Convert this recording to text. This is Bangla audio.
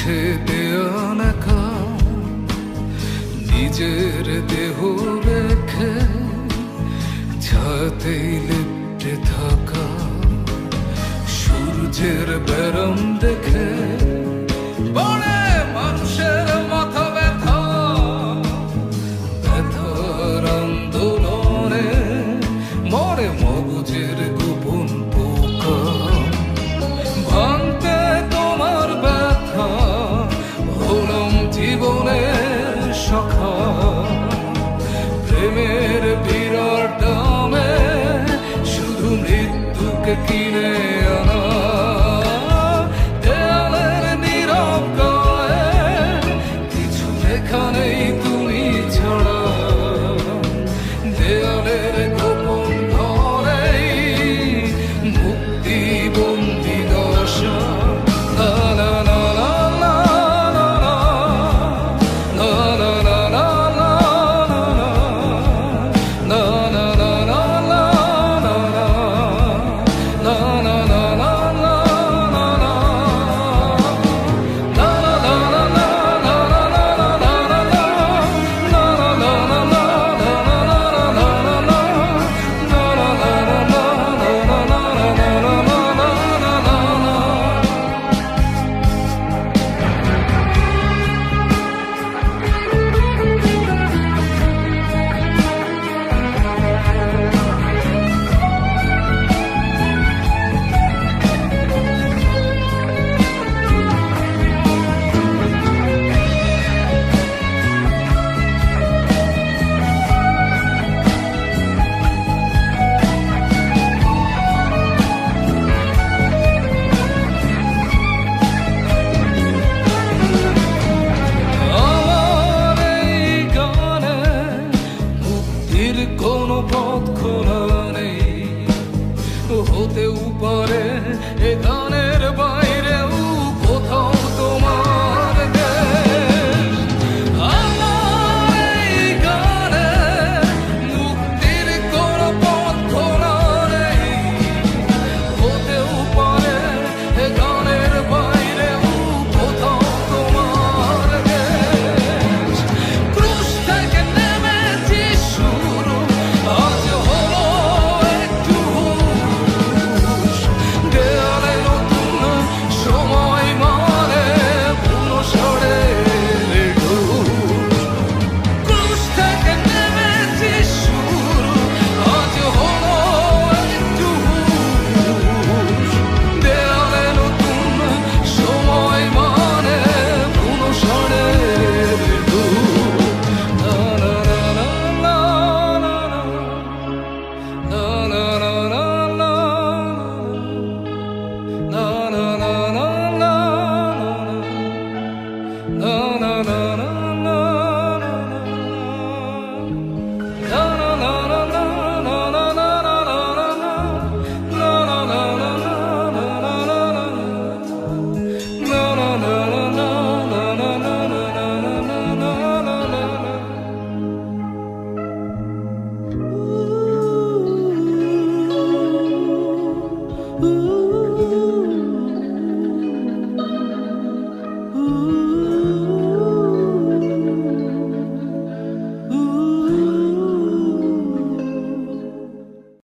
মুছে দেওয়া একা নিজের দেহ রেখে ছায়াতেই লিপ্টে থাকা সূর্যের বেরম দেখে বড়ে মানুষের মাথা ব্যথা ব্যথার আন্দোলনে মরে মগজের গোপন পোকা ভাঙতে তোমার ব্যথা হলাম জীবনের সখা প্রেমের বিরাট দামে শুধু মৃত্যুকে কিনে আনা দেয়ালের নীরব গায়ে কিছু লেখা নেই তুমি ছাড়া দেয়ালের গোপন ঘরেই মুক্তি বন্দি দশা লা লা লা লা লা লা লা লা লা কোনো পথ খোলা নেই হতেও পারে এ গানে